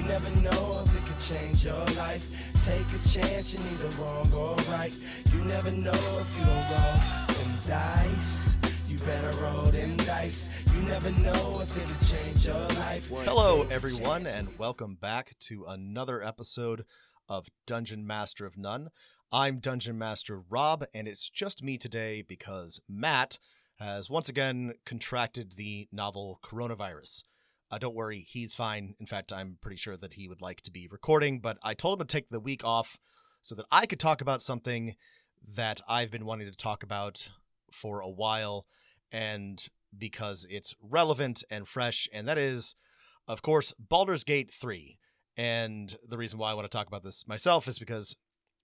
never know if it could change your life. Take a chance, you're neither wrong or right. You never know if you don't roll them dice. You better roll them dice. You never know if it could change your life. Hello, everyone, and welcome back to another episode of Dungeon Master of None. I'm Dungeon Master Rob, and it's just me today because Matt has once again contracted the novel coronavirus. Don't worry, he's fine. In fact, I'm pretty sure that he would like to be recording, but I told him to take the week off so that I could talk about something that I've been wanting to talk about for a while, and because it's relevant and fresh, and that is, of course, Baldur's Gate 3. And the reason why I want to talk about this myself is because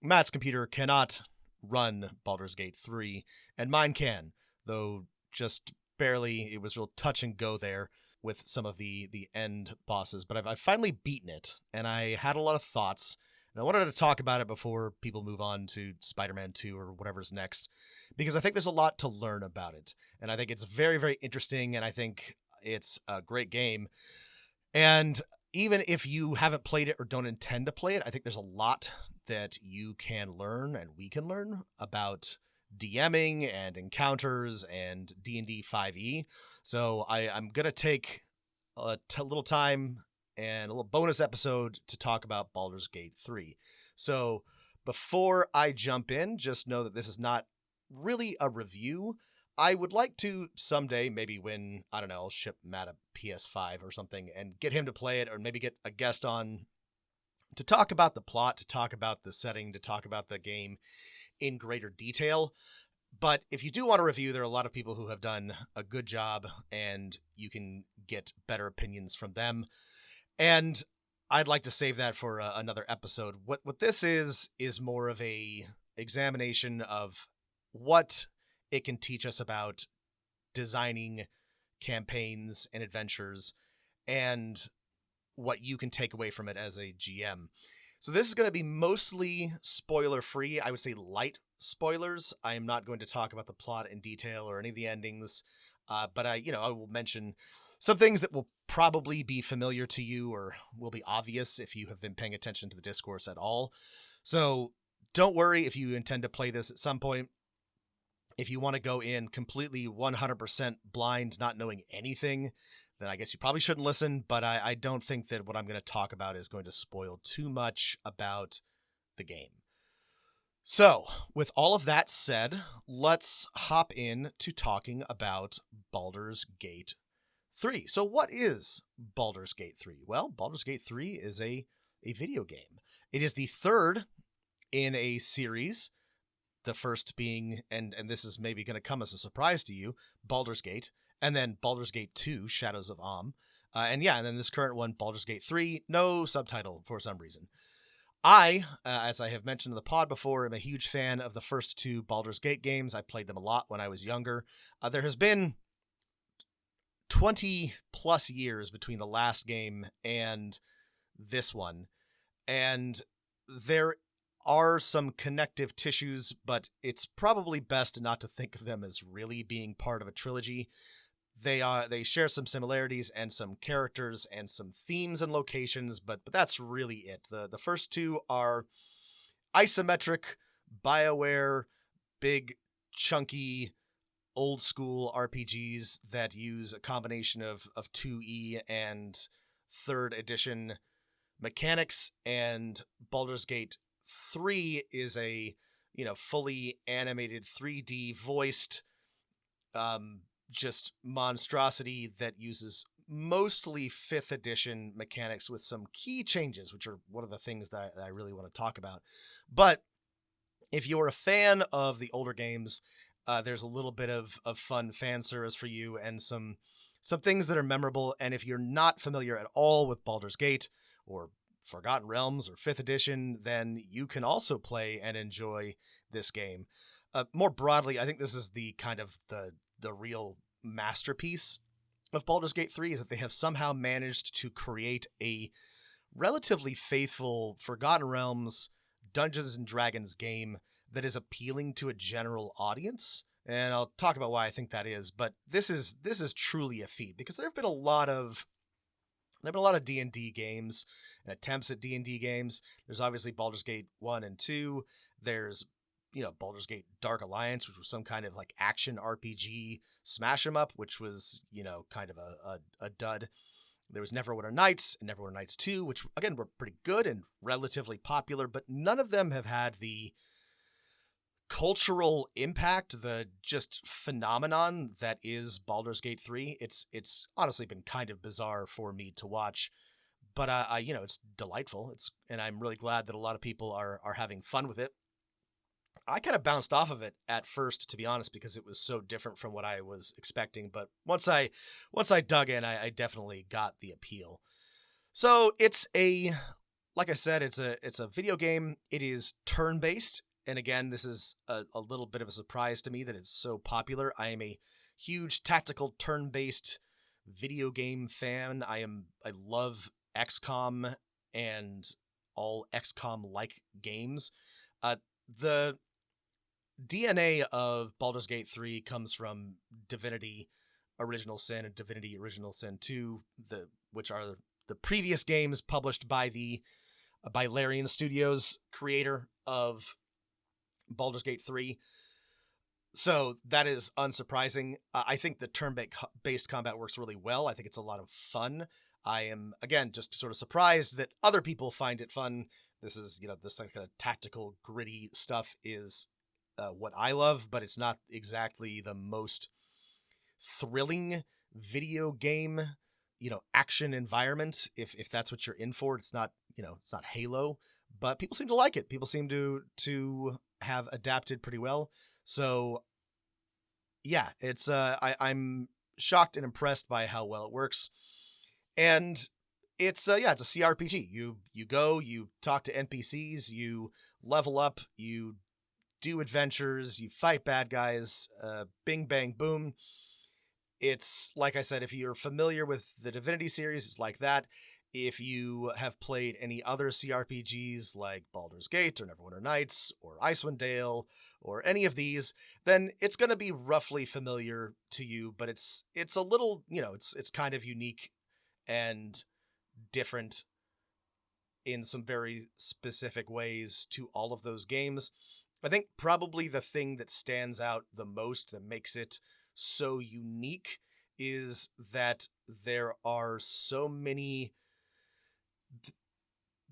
Matt's computer cannot run Baldur's Gate 3, and mine can, though just barely. It was real touch and go there with some of the end bosses, but I've finally beaten it, and I had a lot of thoughts, and I wanted to talk about it before people move on to Spider-Man 2 or whatever's next, because I think there's a lot to learn about it, and I think it's very, very interesting, and I think it's a great game. And even if you haven't played it or don't intend to play it, I think there's a lot that you can learn and we can learn about DMing and encounters and D&D 5e. So I'm going to take a little time and a little bonus episode to talk about Baldur's Gate 3. So before I jump in, just know that this is not really a review. I would like to someday, maybe when, I don't know, I'll ship Matt a PS5 or something and get him to play it, or maybe get a guest on to talk about the plot, to talk about the setting, to talk about the game in greater detail. But if you do want a review, there are a lot of people who have done a good job, and you can get better opinions from them. And I'd like to save that for another episode. What this is more of a examination of what it can teach us about designing campaigns and adventures, and what you can take away from it as a GM. So this is going to be mostly spoiler-free. I would say light spoilers. I am not going to talk about the plot in detail or any of the endings, but I will mention some things that will probably be familiar to you or will be obvious if you have been paying attention to the discourse at all. So don't worry if you intend to play this at some point. If you want to go in completely 100% blind, not knowing anything, then I guess you probably shouldn't listen, but I don't think that what I'm going to talk about is going to spoil too much about the game. So, with all of that said, let's hop in to talking about Baldur's Gate 3. So what is Baldur's Gate 3? Well, Baldur's Gate 3 is a video game. It is the third in a series, the first being, and this is maybe going to come as a surprise to you, Baldur's Gate, and then Baldur's Gate 2, Shadows of Amn. And then this current one, Baldur's Gate 3, no subtitle for some reason. I, as I have mentioned in the pod before, am a huge fan of the first two Baldur's Gate games. I played them a lot when I was younger. There has been 20 plus years between the last game and this one, and there are some connective tissues, but it's probably best not to think of them as really being part of a trilogy. They share some similarities and some characters and some themes and locations, but that's really it. The first two are isometric, BioWare, big, chunky, old school RPGs that use a combination of 2E and 3rd edition mechanics, and Baldur's Gate 3 is a fully animated 3D voiced just monstrosity that uses mostly 5th edition mechanics with some key changes, which are one of the things that I really want to talk about. But if you're a fan of the older games, there's a little bit of fun fan service for you and some things that are memorable. And if you're not familiar at all with Baldur's Gate or Forgotten Realms or 5th edition, then you can also play and enjoy this game. More broadly, I think this is the kind of the real masterpiece of Baldur's Gate 3, is that they have somehow managed to create a relatively faithful Forgotten Realms Dungeons and Dragons game that is appealing to a general audience. And I'll talk about why I think that is, but this is truly a feat, because there have been a lot of There have been a lot of D&D games and attempts at D&D games. There's obviously Baldur's Gate 1 and 2. There's, Baldur's Gate Dark Alliance, which was some kind of like action RPG smash 'em up, which was, kind of a dud. There was Neverwinter Nights and Neverwinter Nights 2, which again were pretty good and relatively popular, but none of them have had the cultural impact, the just phenomenon that is Baldur's Gate 3. It's honestly been kind of bizarre for me to watch, but it's delightful. And I'm really glad that a lot of people are having fun with it. I kind of bounced off of it at first, to be honest, because it was so different from what I was expecting. But once I dug in, I definitely got the appeal. So like I said, it's a video game. It is turn-based. And again, this is a little bit of a surprise to me that it's so popular. I am a huge tactical turn-based video game fan. I love XCOM and all XCOM-like games. The DNA of Baldur's Gate 3 comes from Divinity Original Sin and Divinity Original Sin 2, which are the previous games published by by Larian Studios, creator of Baldur's Gate 3. So that is unsurprising. I think the turn-based combat works really well. I think it's a lot of fun. I am, again, just sort of surprised that other people find it fun. This is, this kind of tactical, gritty stuff is what I love, but it's not exactly the most thrilling video game, action environment. If that's what you're in for, it's not Halo, but people seem to like it. People seem to have adapted pretty well. So yeah, it's I'm shocked and impressed by how well it works. And it's it's a CRPG. You go, you talk to NPCs, you level up, you do adventures, you fight bad guys, bing bang boom. It's, like I said, if you're familiar with the Divinity series, it's like that. If you have played any other CRPGs like Baldur's Gate or Neverwinter Nights or Icewind Dale or any of these, then it's going to be roughly familiar to you, but it's a little, it's kind of unique and different in some very specific ways to all of those games. I think probably the thing that stands out the most, that makes it so unique, is that there are so many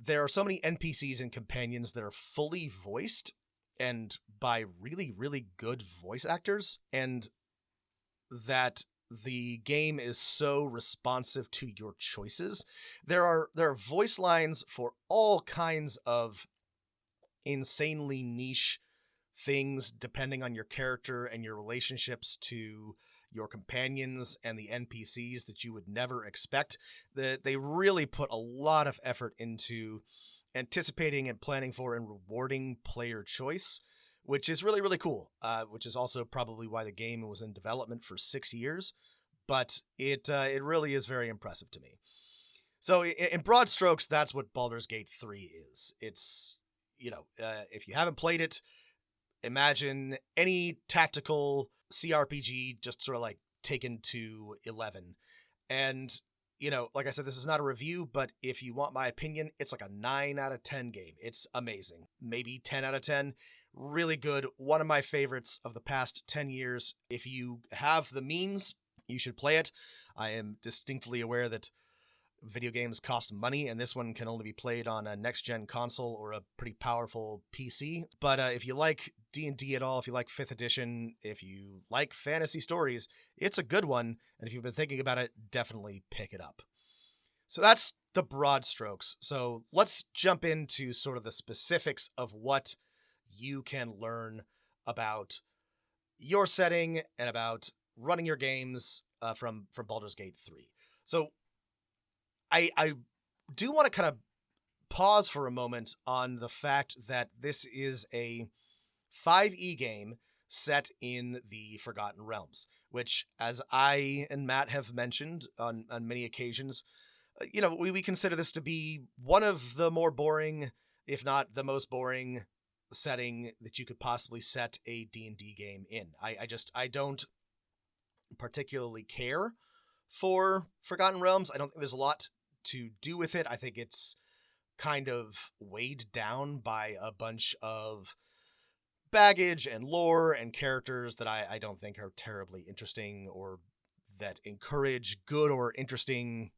NPCs and companions that are fully voiced and by really, really good voice actors, and that the game is so responsive to your choices. There are voice lines for all kinds of insanely niche things depending on your character and your relationships to your companions and the NPCs that you would never expect. They really put a lot of effort into anticipating and planning for and rewarding player choice, which is really, really cool, which is also probably why the game was in development for 6 years, but it really is very impressive to me. So in broad strokes, that's what Baldur's Gate 3 is. It's, if you haven't played it, imagine any tactical CRPG just sort of like taken to 11. And, like I said, this is not a review, but if you want my opinion, it's like a 9 out of 10 game. It's amazing. Maybe 10 out of 10. Really good. One of my favorites of the past 10 years. If you have the means, you should play it. I am distinctly aware that video games cost money, and this one can only be played on a next-gen console or a pretty powerful PC. But if you like D&D at all, if you like 5th edition, if you like fantasy stories, it's a good one, and if you've been thinking about it, definitely pick it up. So that's the broad strokes. So let's jump into sort of the specifics of what you can learn about your setting and about running your games from Baldur's Gate 3. So I do want to kind of pause for a moment on the fact that this is a 5e game set in the Forgotten Realms, which, as I and Matt have mentioned on many occasions, we consider this to be one of the more boring, if not the most boring, setting that you could possibly set a D&D game in. I don't particularly care for Forgotten Realms. I don't think there's a lot to do with it. I think it's kind of weighed down by a bunch of baggage and lore and characters that I don't think are terribly interesting or that encourage good or interesting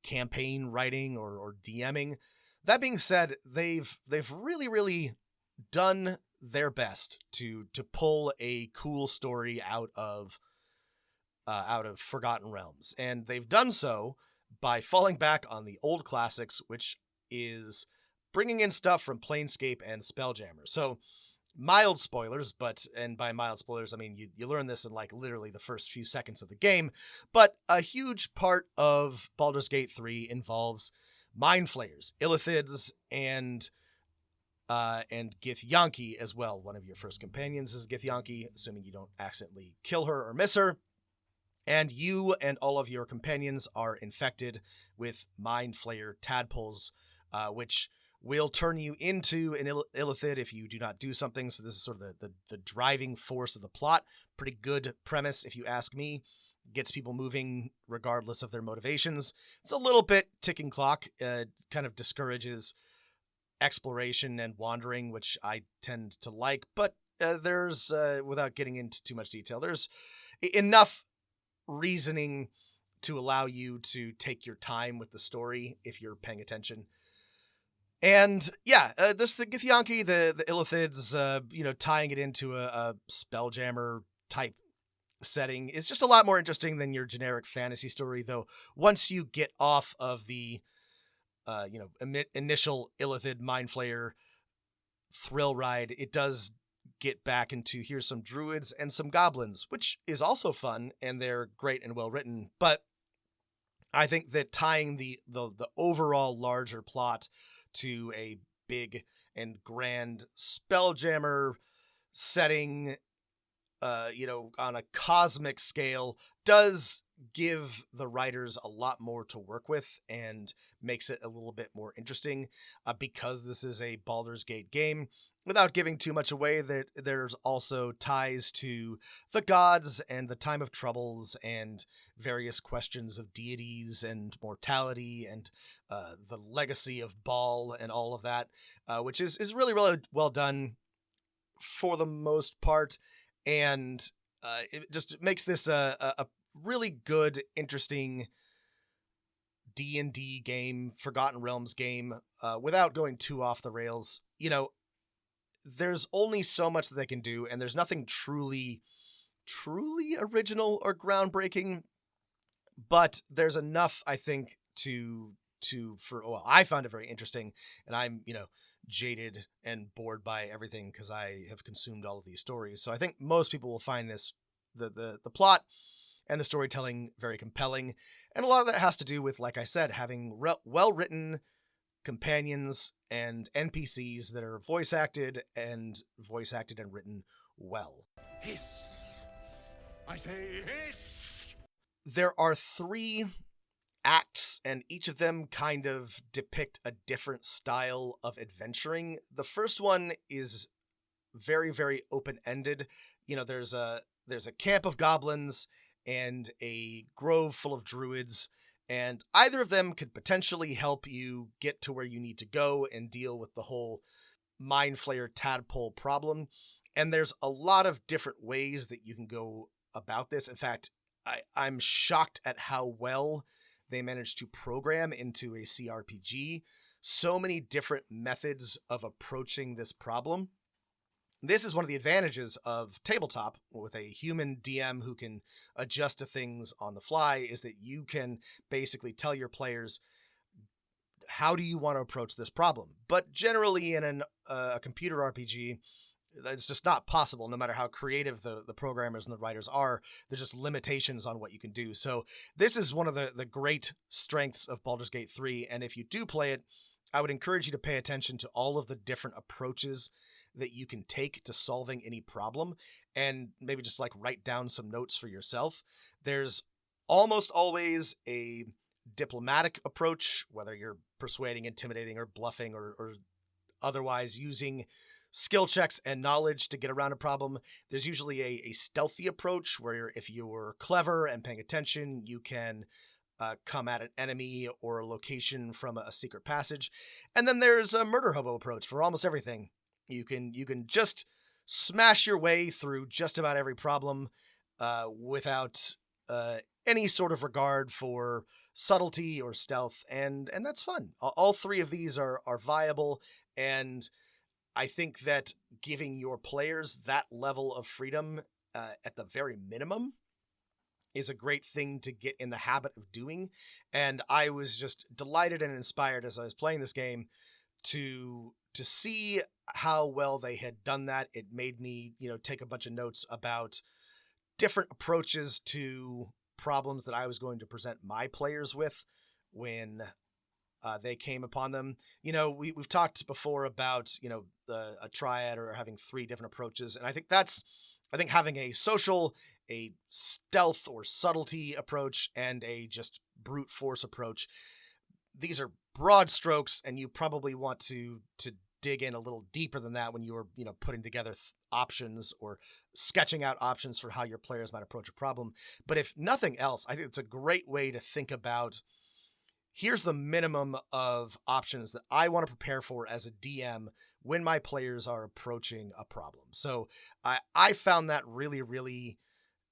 campaign writing or DMing. That being said, they've really done their best to pull a cool story out of Forgotten Realms, and they've done so by falling back on the old classics, which is bringing in stuff from Planescape and Spelljammer. So mild spoilers, and by mild spoilers, I mean you learn this in like literally the first few seconds of the game, but a huge part of Baldur's Gate 3 involves mind flayers, illithids, and Githyanki as well. One of your first companions is Githyanki, assuming you don't accidentally kill her or miss her. And you and all of your companions are infected with mind flayer tadpoles, which will turn you into an illithid if you do not do something. So this is sort of the driving force of the plot. Pretty good premise, if you ask me. Gets people moving regardless of their motivations. It's a little bit ticking clock, kind of discourages exploration and wandering, which I tend to like. But there's, without getting into too much detail, there's enough reasoning to allow you to take your time with the story if you're paying attention. And yeah, there's the Githyanki, the illithids, tying it into a Spelljammer type setting is just a lot more interesting than your generic fantasy story, though once you get off of the initial illithid mind flayer thrill ride, it does get back into here's some druids and some goblins, which is also fun, and they're great and well written. But I think that tying the overall larger plot to a big and grand Spelljammer setting, on a cosmic scale, does give the writers a lot more to work with and makes it a little bit more interesting, because this is a Baldur's Gate game. Without giving too much away, that there's also ties to the gods and the time of troubles and various questions of deities and mortality and the legacy of Baal and all of that, which is really, really well done for the most part. And it just makes this a really good, interesting D&D game, Forgotten Realms game, without going too off the rails. There's only so much that they can do, and there's nothing truly original or groundbreaking, but there's enough, I think, I found it very interesting, and I'm, jaded and bored by everything because I have consumed all of these stories. So I think most people will find this, the plot and the storytelling, very compelling, and a lot of that has to do with, like I said, having well-written companions and NPCs that are voice acted and written well. Hiss! I say hiss! There are 3 acts, and each of them kind of depict a different style of adventuring. The first one is very, very open-ended. There's a camp of goblins and a grove full of druids, and either of them could potentially help you get to where you need to go and deal with the whole mind flayer tadpole problem. And there's a lot of different ways that you can go about this. In fact, I'm shocked at how well they managed to program into a CRPG so many different methods of approaching this problem. This is one of the advantages of tabletop with a human DM who can adjust to things on the fly, is that you can basically tell your players, how do you want to approach this problem? But generally in a computer RPG, it's just not possible. No matter how creative the programmers and the writers are, there's just limitations on what you can do. So this is one of the great strengths of Baldur's Gate 3. And if you do play it, I would encourage you to pay attention to all of the different approaches that you can take to solving any problem, and maybe just like write down some notes for yourself. There's almost always a diplomatic approach, whether you're persuading, intimidating, or bluffing, or otherwise using skill checks and knowledge to get around a problem. There's usually a stealthy approach where if you're clever and paying attention, you can come at an enemy or a location from a secret passage. And then there's a murder hobo approach for almost everything. You can just smash your way through just about every problem without any sort of regard for subtlety or stealth, and that's fun. All three of these are viable, and I think that giving your players that level of freedom at the very minimum is a great thing to get in the habit of doing. And I was just delighted and inspired as I was playing this game to see how well they had done that. It made me, take a bunch of notes about different approaches to problems that I was going to present my players with when they came upon them. We've talked before about, a triad or having three different approaches. And I think having a social, a stealth or subtlety approach, and a just brute force approach, these are broad strokes, and you probably want to dig in a little deeper than that when you're, putting together options or sketching out options for how your players might approach a problem. But if nothing else, I think it's a great way to think about, here's the minimum of options that I want to prepare for as a DM when my players are approaching a problem. So I found that really, really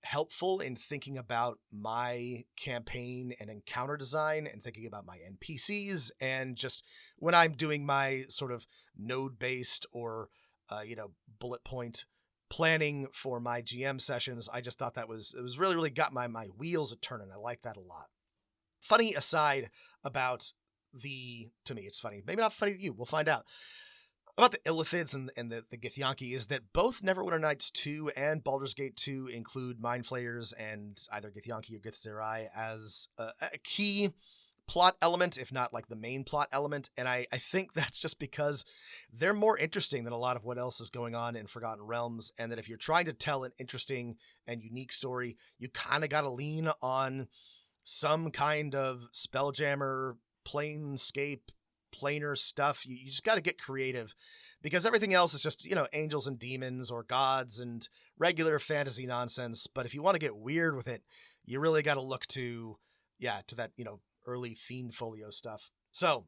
helpful in thinking about my campaign and encounter design and thinking about my NPCs, and just when I'm doing my sort of node-based or, bullet point planning for my GM sessions. I just thought it was really, really got my wheels a turning. I like that a lot. Funny aside about to me, it's funny. Maybe not funny to you. We'll find out. About the Illithids and the Githyanki is that both Neverwinter Nights 2 and Baldur's Gate 2 include Mind Flayers and either Githyanki or Githzerai as a key plot element, if not like the main plot element. And I think that's just because they're more interesting than a lot of what else is going on in Forgotten Realms. And that if you're trying to tell an interesting and unique story, you kind of got to lean on some kind of Spelljammer, Planescape, planar stuff. You just got to get creative, because everything else is just, angels and demons or gods and regular fantasy nonsense. But if you want to get weird with it, you really got to look to that, early Fiend Folio stuff. So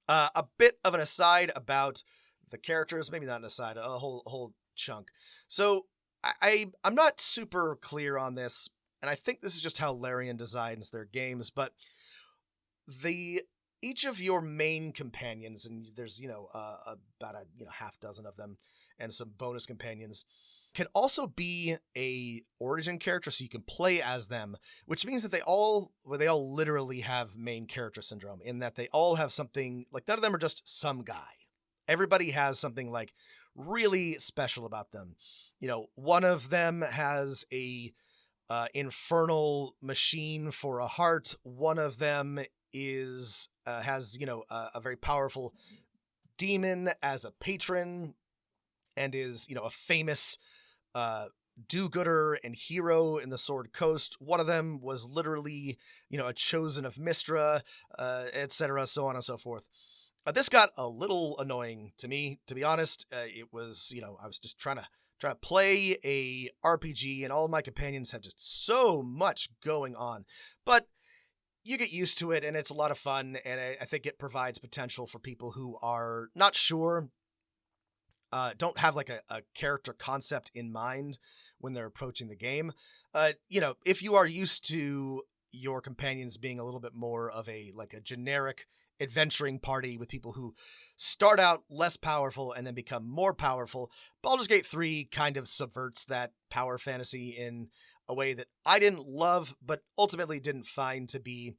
a bit of an aside about the characters, maybe not an aside, a whole chunk. So I'm not super clear on this, and I think this is just how Larian designs their games, but each of your main companions, and there's, about a half dozen of them and some bonus companions, can also be a origin character, so you can play as them, which means that they all literally have main character syndrome, in that they all have something, like none of them are just some guy. Everybody has something like really special about them. One of them has a infernal machine for a heart. One of them has a very powerful demon as a patron, and is a famous do-gooder and hero in the Sword Coast. One of them was literally a chosen of Mystra, etc., so on and so forth. This got a little annoying to me, to be honest. It was, I was just trying to play a RPG, and all of my companions had just so much going on. But you get used to it, and it's a lot of fun, and I think it provides potential for people who are not sure, don't have like a character concept in mind when they're approaching the game. If you are used to your companions being a little bit more of a generic adventuring party with people who start out less powerful and then become more powerful, Baldur's Gate 3 kind of subverts that power fantasy in a way that I didn't love, but ultimately didn't find to be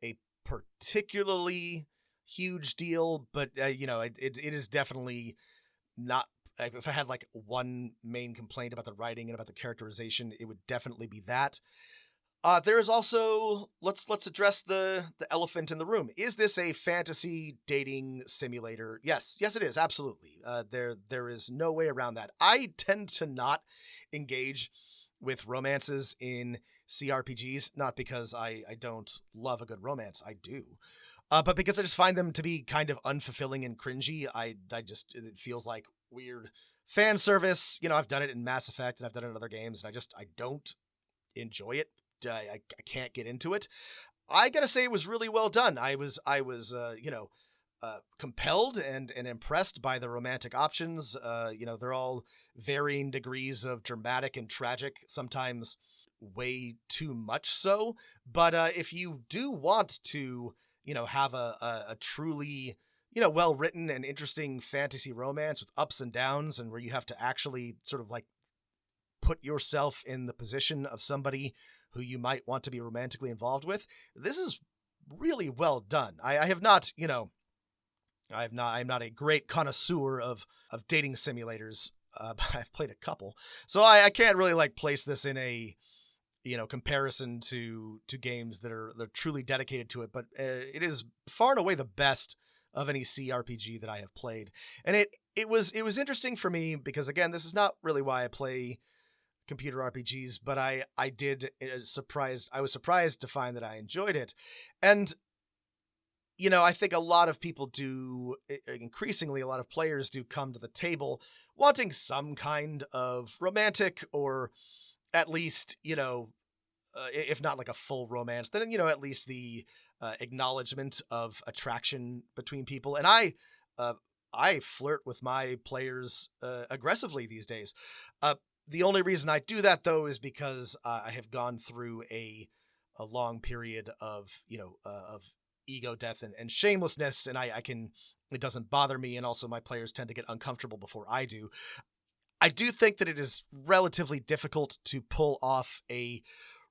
a particularly huge deal. But, it is definitely not. If I had like one main complaint about the writing and about the characterization, it would definitely be that. There is also, let's address the elephant in the room. Is this a fantasy dating simulator? Yes, it is, absolutely. There is no way around that. I tend to not engage with romances in CRPGs, not because I don't love a good romance. I do. But because I just find them to be kind of unfulfilling and cringy. It feels like weird fan service. I've done it in Mass Effect, and I've done it in other games, and I don't enjoy it. I can't get into it. I gotta say it was really well done. Compelled and impressed by the romantic options. They're all varying degrees of dramatic and tragic, sometimes way too much so. But if you do want to, have a truly, well written and interesting fantasy romance with ups and downs, and where you have to actually sort of like put yourself in the position of somebody who you might want to be romantically involved with, this is really well done. I have not, I'm not a great connoisseur of dating simulators, but I've played a couple, so I can't really like place this in a comparison to games that are truly dedicated to it. But it is far and away the best of any CRPG that I have played, and it was interesting for me because again, this is not really why I play computer RPGs, but I was surprised to find that I enjoyed it, and I think a lot of people do, increasingly, a lot of players do come to the table wanting some kind of romantic or at least, if not like a full romance, then, at least the acknowledgement of attraction between people. And I flirt with my players aggressively these days. The only reason I do that, though, is because I have gone through a long period of, of ego death and shamelessness, and it doesn't bother me, and also my players tend to get uncomfortable before I do. I do think that it is relatively difficult to pull off a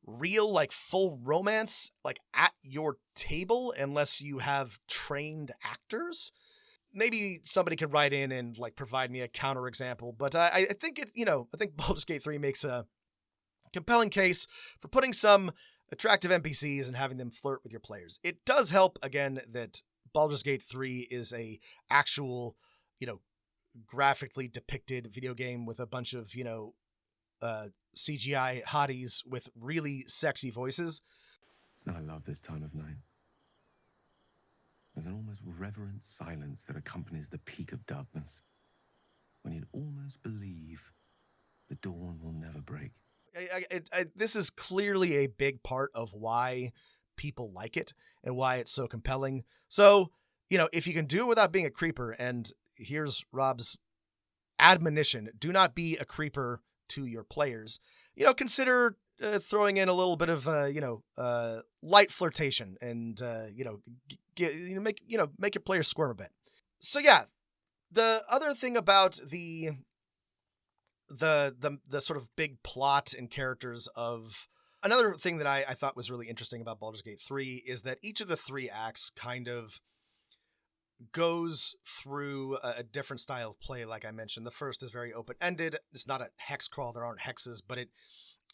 real, like, full romance, like, at your table, unless you have trained actors. Maybe somebody could write in and, like, provide me a counterexample, but I think I think Baldur's Gate 3 makes a compelling case for putting some attractive NPCs and having them flirt with your players. It does help, again, that Baldur's Gate 3 is a actual, graphically depicted video game with a bunch of, CGI hotties with really sexy voices. I love this time of night. There's an almost reverent silence that accompanies the peak of darkness, when you'd almost believe the dawn will never break. This is clearly a big part of why people like it and why it's so compelling. So, if you can do it without being a creeper, and here's Rob's admonition: do not be a creeper to your players. Consider throwing in a little bit of light flirtation, and make your players squirm a bit. So yeah, the other thing about the sort of big plot and characters of another thing that I thought was really interesting about Baldur's Gate 3 is that each of the three acts kind of goes through a different style of play. Like I mentioned, the first is very open-ended. It's not a hex crawl. There aren't hexes, but it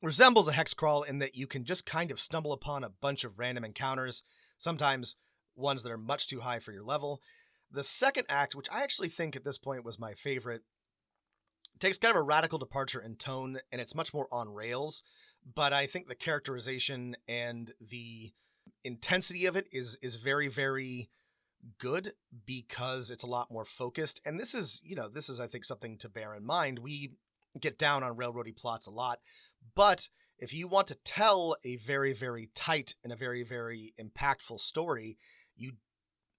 resembles a hex crawl in that you can just kind of stumble upon a bunch of random encounters, sometimes ones that are much too high for your level. The second act, which I actually think at this point was my favorite, takes kind of a radical departure in tone, and it's much more on rails, but I think the characterization and the intensity of it is very, very good because it's a lot more focused. And this is I think something to bear in mind. We get down on railroady plots a lot, but if you want to tell a very, very tight and a very, very impactful story, you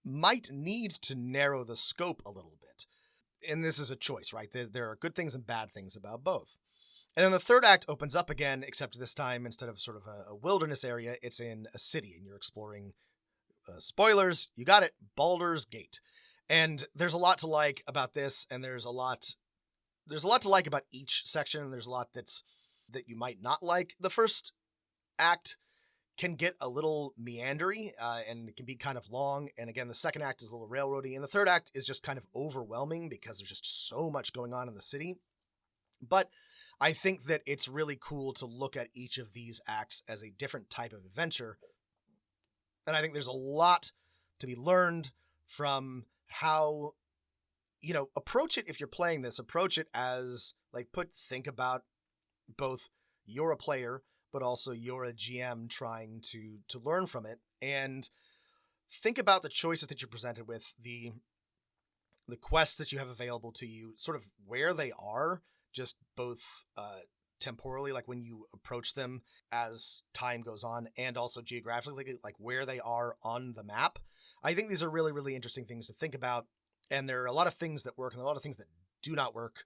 might need to narrow the scope a little bit. And this is a choice, right? There are good things and bad things about both. And then the third act opens up again, except this time, instead of sort of a wilderness area, it's in a city, and you're exploring, spoilers, you got it, Baldur's Gate. And there's a lot to like about this, and there's a lot to like about each section, and there's a lot that you might not like. The first act can get a little meandery, and it can be kind of long. And again, the second act is a little railroady, and the third act is just kind of overwhelming because there's just so much going on in the city. But I think that it's really cool to look at each of these acts as a different type of adventure. And I think there's a lot to be learned from how, approach it. If you're playing this, approach it as think about both you're a player, but also you're a GM trying to learn from it, and think about the choices that you're presented with, the quests that you have available to you, sort of where they are, just both temporally, like when you approach them as time goes on, and also geographically, like where they are on the map. I think these are really, really interesting things to think about. And there are a lot of things that work and a lot of things that do not work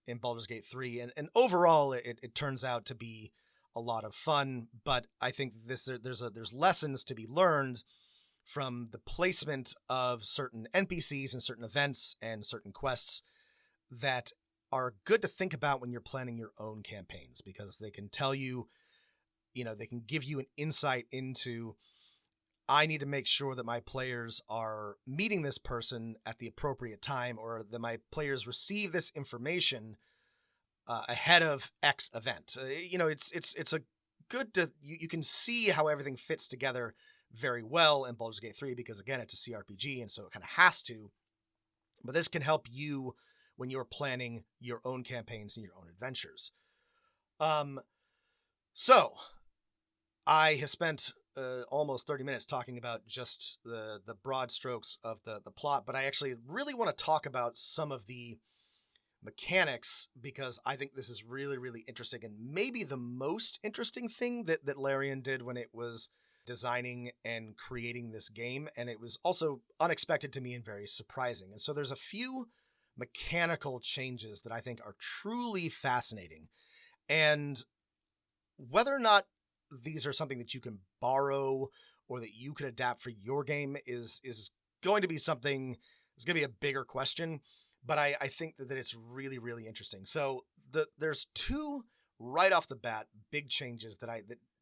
in Baldur's Gate 3. And overall, it turns out to be a lot of fun. But I think there's lessons to be learned from the placement of certain NPCs and certain events and certain quests that are good to think about when you're planning your own campaigns, because they can tell you, they can give you an insight into, I need to make sure that my players are meeting this person at the appropriate time, or that my players receive this information ahead of X event. It's a good to, you can see how everything fits together very well in Baldur's Gate 3, because again, it's a CRPG, and so it kind of has to. But this can help you when you're planning your own campaigns and your own adventures. So I have spent almost 30 minutes talking about just the broad strokes of the plot, but I actually really want to talk about some of the mechanics, because I think this is really, really interesting, and maybe the most interesting thing that Larian did when it was designing and creating this game, and it was also unexpected to me and very surprising. And so there's a few mechanical changes that I think are truly fascinating, and whether or not these are something that you can borrow or that you can adapt for your game is going to be something, it's going to be a bigger question, but I think that it's really, really interesting. So there's two right off the bat big changes that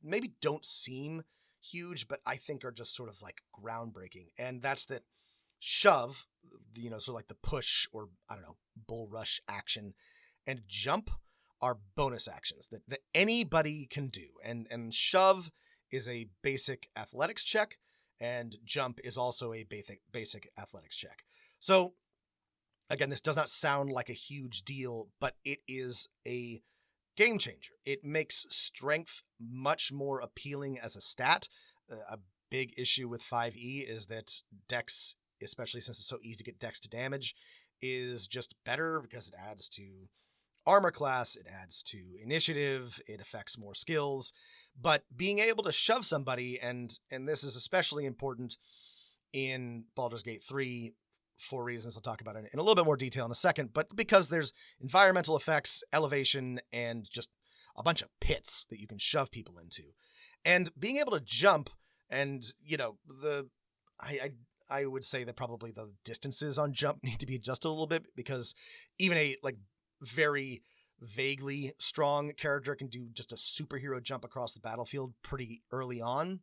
maybe don't seem huge, but I think are just sort of like groundbreaking. And that's that shove, sort of like the push, or I don't know, bull rush action, and jump are bonus actions that anybody can do. And shove is a basic athletics check, and jump is also a basic athletics check. So again, this does not sound like a huge deal, but it is a game changer. It makes strength much more appealing as a stat. A big issue with 5e is that dex, especially since it's so easy to get dex to damage, is just better because it adds to armor class, it adds to initiative, it affects more skills. But being able to shove somebody, and this is especially important in Baldur's Gate 3 for reasons I'll talk about in a little bit more detail in a second, but because there's environmental effects, elevation, and just a bunch of pits that you can shove people into. And being able to jump, and I would say that probably the distances on jump need to be adjusted a little bit, because even a very vaguely strong character can do just a superhero jump across the battlefield pretty early on.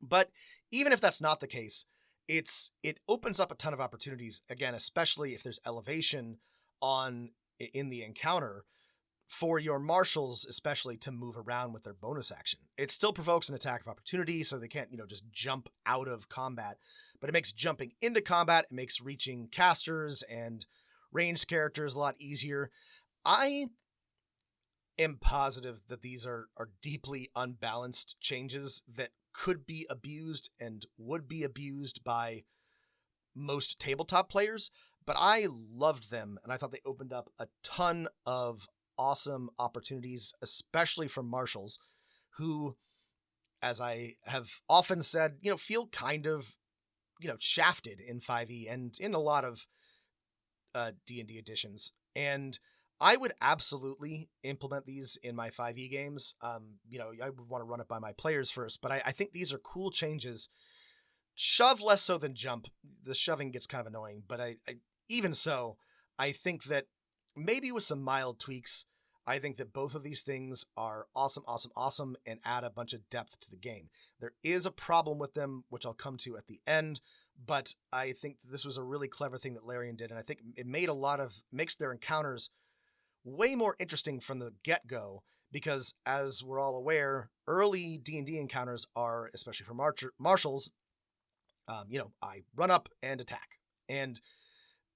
But even if that's not the case, it opens up a ton of opportunities, again, especially if there's elevation in the encounter, for your marshals especially to move around with their bonus action. It still provokes an attack of opportunity, so they can't just jump out of combat, but it makes jumping into combat, it makes reaching casters and ranged characters a lot easier. I am positive that these are deeply unbalanced changes that could be abused and would be abused by most tabletop players, but I loved them, and I thought they opened up a ton of awesome opportunities, especially for marshals, who, as I have often said, feel kind of, shafted in 5e and in a lot of D&D editions. And I would absolutely implement these in my 5e games. I would want to run it by my players first, but I think these are cool changes. Shove less so than jump. The shoving gets kind of annoying, but I even so, I think that maybe with some mild tweaks, I think that both of these things are awesome, and add a bunch of depth to the game. There is a problem with them, which I'll come to at the end, but I think this was a really clever thing that Larian did, and I think it makes their encounters way more interesting from the get-go, because as we're all aware, early D&D encounters are, especially for marshals, I run up and attack. And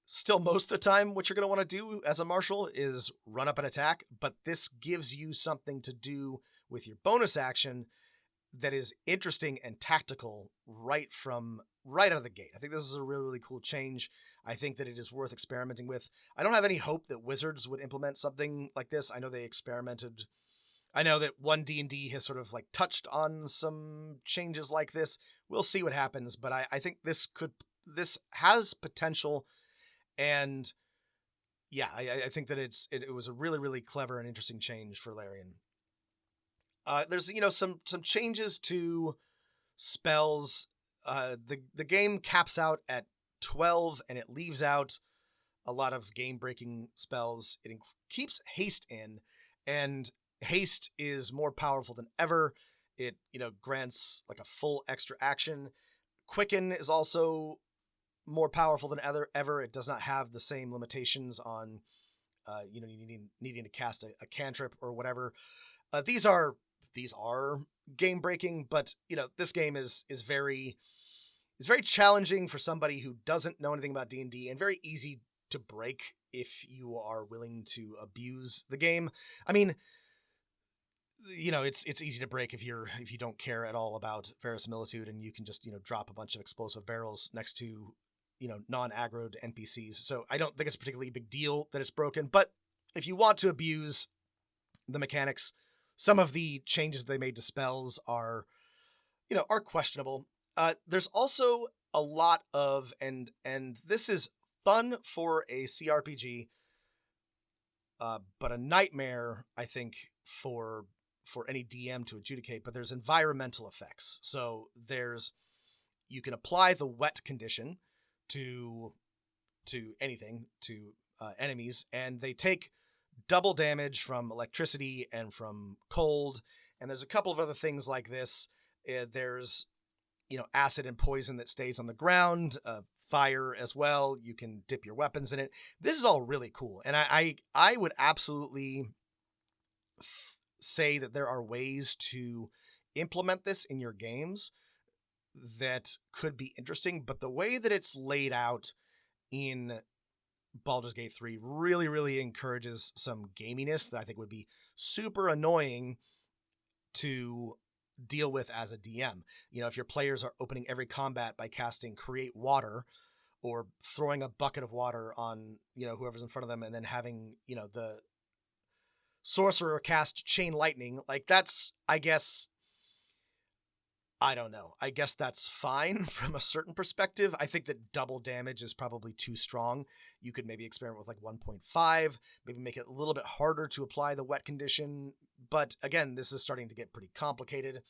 still, most of the time, what you're going to want to do as a marshal is run up and attack, but this gives you something to do with your bonus action that is interesting and tactical right out of the gate. I think this is a really, really cool change. I think that it is worth experimenting with. I don't have any hope that Wizards would implement something like this. I know they experimented. I know that one D&D has sort of like touched on some changes like this. We'll see what happens, but I think this has potential, and yeah, I think that it was a really, really clever and interesting change for Larian. There's some changes to spells. The game caps out at 12, and it leaves out a lot of game breaking spells. It keeps haste in, and haste is more powerful than ever. It grants like a full extra action. Quicken is also more powerful than ever. It does not have the same limitations on needing to cast a cantrip or whatever. These are game breaking, but this game is very challenging for somebody who doesn't know anything about D&D, and very easy to break if you are willing to abuse the game. I mean, it's easy to break if you don't care at all about verisimilitude, and you can just drop a bunch of explosive barrels next to non-aggroed NPCs. So I don't think it's a particularly big deal that it's broken, but if you want to abuse the mechanics, some of the changes they made to spells are questionable. There's also a lot of, and this is fun for a CRPG, but a nightmare, I think, for any DM to adjudicate, but there's environmental effects. So you can apply the wet condition to anything, to enemies, and they take double damage from electricity and from cold. And there's a couple of other things like this. There's acid and poison that stays on the ground, fire as well. You can dip your weapons in it. This is all really cool, and I would absolutely say that there are ways to implement this in your games that could be interesting, but the way that it's laid out in Baldur's Gate 3 really, really encourages some gaminess that I think would be super annoying to deal with as a DM. If your players are opening every combat by casting Create Water, or throwing a bucket of water on whoever's in front of them, and then having the sorcerer cast Chain Lightning, like that's, I guess, I don't know. I guess that's fine from a certain perspective. I think that double damage is probably too strong. You could maybe experiment with like 1.5, maybe make it a little bit harder to apply the wet condition. But again, this is starting to get pretty complicated.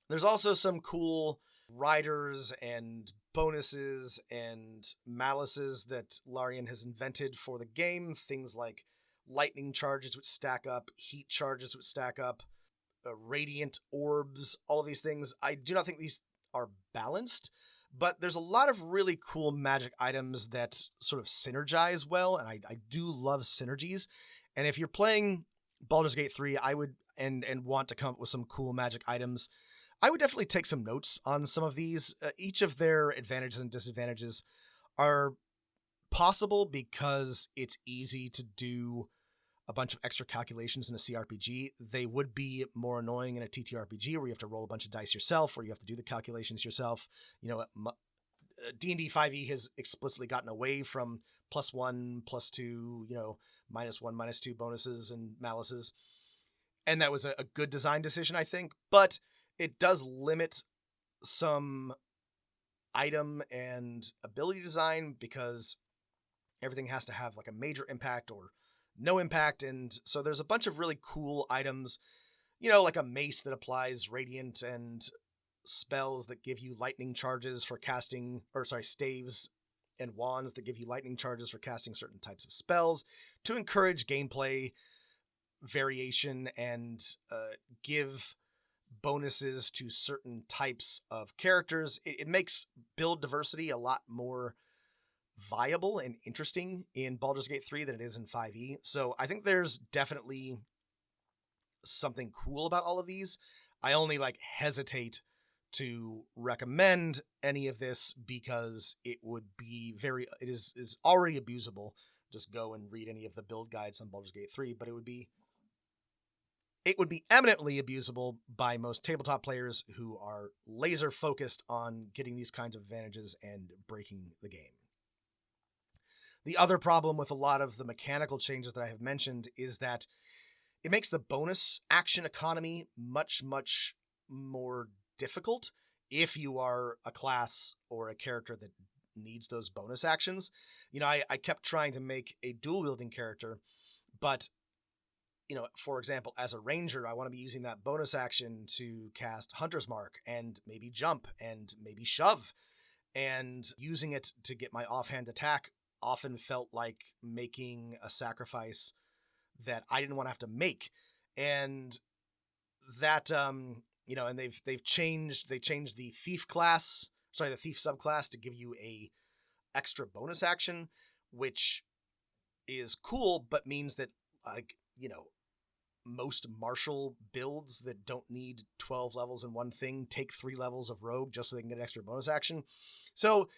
There's also some cool riders and bonuses and malices that Larian has invented for the game. Things like lightning charges which stack up, heat charges which stack up, radiant orbs, all of these things. I do not think these are balanced, but there's a lot of really cool magic items that sort of synergize well, and I do love synergies. And if you're playing Baldur's Gate 3, I would and want to come up with some cool magic items, I would definitely take some notes on some of these. Each of their advantages and disadvantages are possible because it's easy to do a bunch of extra calculations in a CRPG. They would be more annoying in a TTRPG where you have to roll a bunch of dice yourself, or you have to do the calculations yourself. D&D 5e has explicitly gotten away from +1, +2, -1, -2 bonuses and malices. And that was a good design decision, I think. But it does limit some item and ability design because everything has to have like a major impact or no impact. And so there's a bunch of really cool items, like a mace that applies radiant, and spells that give you lightning charges for casting, staves and wands that give you lightning charges for casting certain types of spells to encourage gameplay variation and give bonuses to certain types of characters. It makes build diversity a lot more viable and interesting in Baldur's Gate 3 than it is in 5e. So I think there's definitely something cool about all of these. I only hesitate to recommend any of this because it would be it is already abusable. Just go and read any of the build guides on Baldur's Gate 3, but it would be it would be eminently abusable by most tabletop players who are laser focused on getting these kinds of advantages and breaking the game. The other problem with a lot of the mechanical changes that I have mentioned is that it makes the bonus action economy much, much more difficult if you are a class or a character that needs those bonus actions. I kept trying to make a dual-wielding character, but, for example, as a ranger, I want to be using that bonus action to cast Hunter's Mark and maybe jump and maybe shove, and using it to get my offhand attack often felt like making a sacrifice that I didn't want to have to make. And that, and they changed the thief subclass to give you a extra bonus action, which is cool, but means that, most martial builds that don't need 12 levels in one thing take 3 levels of rogue just so they can get an extra bonus action. So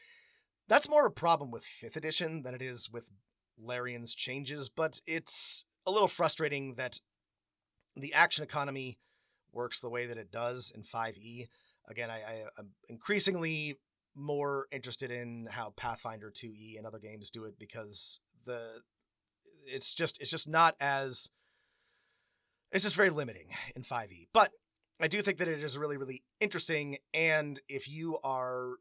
that's more a problem with 5th edition than it is with Larian's changes, but it's a little frustrating that the action economy works the way that it does in 5e. Again, I'm increasingly more interested in how Pathfinder 2e and other games do it, because it's just very limiting in 5e. But I do think that it is really, really interesting, and if you are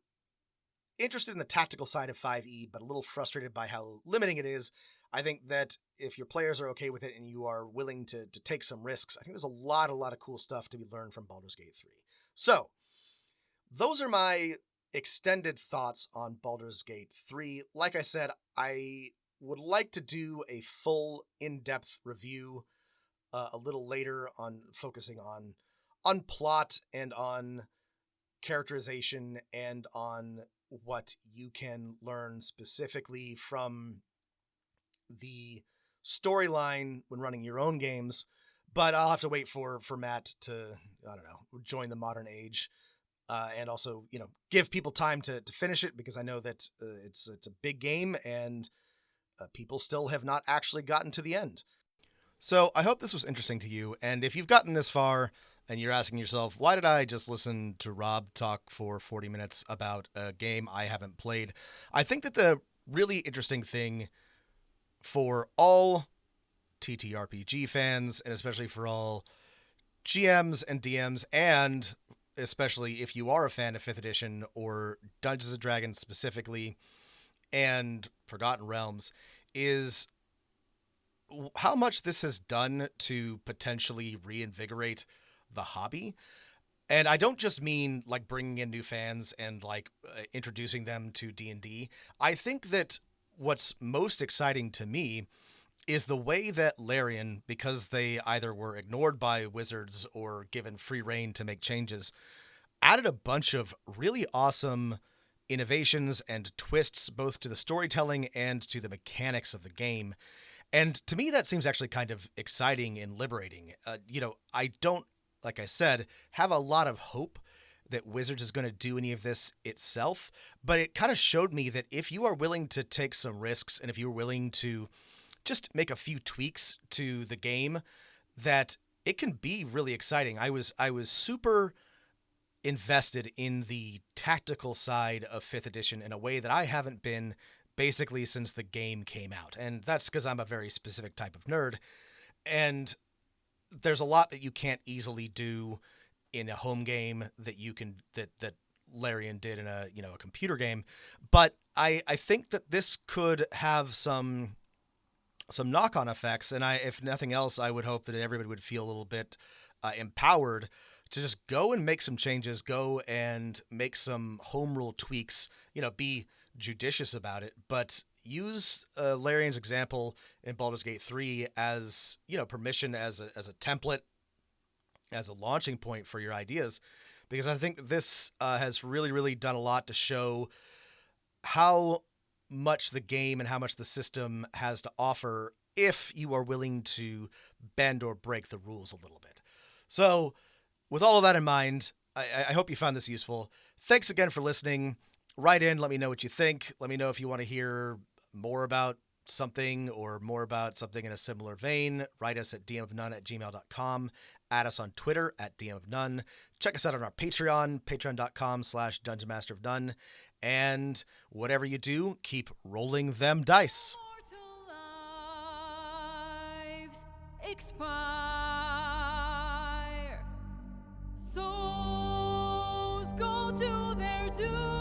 interested in the tactical side of 5e but a little frustrated by how limiting it is, I think that if your players are okay with it and you are willing to take some risks, I think there's a lot of cool stuff to be learned from Baldur's Gate 3. So, those are my extended thoughts on Baldur's Gate 3. Like I said, I would like to do a full, in-depth review a little later on focusing on plot and on characterization and on what you can learn specifically from the storyline when running your own games. But I'll have to wait for Matt to, join the modern age, and also, give people time to finish it, because I know that it's a big game and people still have not actually gotten to the end. So I hope this was interesting to you, and if you've gotten this far and you're asking yourself, why did I just listen to Rob talk for 40 minutes about a game I haven't played? I think that the really interesting thing for all TTRPG fans, and especially for all GMs and DMs, and especially if you are a fan of 5th edition or Dungeons & Dragons specifically, and Forgotten Realms, is how much this has done to potentially reinvigorate the hobby. And I don't just mean like bringing in new fans and introducing them to D&D. I think that what's most exciting to me is the way that Larian, because they either were ignored by Wizards or given free rein to make changes, added a bunch of really awesome innovations and twists both to the storytelling and to the mechanics of the game. And to me, that seems actually kind of exciting and liberating. I don't, like I said, have a lot of hope that Wizards is going to do any of this itself, but it kind of showed me that if you are willing to take some risks and if you're willing to just make a few tweaks to the game, that it can be really exciting. I was super invested in the tactical side of 5th edition in a way that I haven't been basically since the game came out. And that's because I'm a very specific type of nerd. And there's a lot that you can't easily do in a home game that you can, that Larian did in a computer game. But I think that this could have some knock-on effects. And if nothing else, I would hope that everybody would feel a little bit empowered to just go and make some changes, go and make some home rule tweaks, be judicious about it, but use Larian's example in Baldur's Gate 3 as, permission, as a template, as a launching point for your ideas, because I think this has really, really done a lot to show how much the game and how much the system has to offer if you are willing to bend or break the rules a little bit. So with all of that in mind, I hope you found this useful. Thanks again for listening. Write in, let me know what you think. Let me know if you want to hear more about something or more about something in a similar vein, write us at dmofnone@gmail.com. Add us on Twitter at dmofnone. Check us out on our Patreon, patreon.com/dungeonmasterofnone. And whatever you do, keep rolling them dice. Mortal lives expire. Souls go to their doom.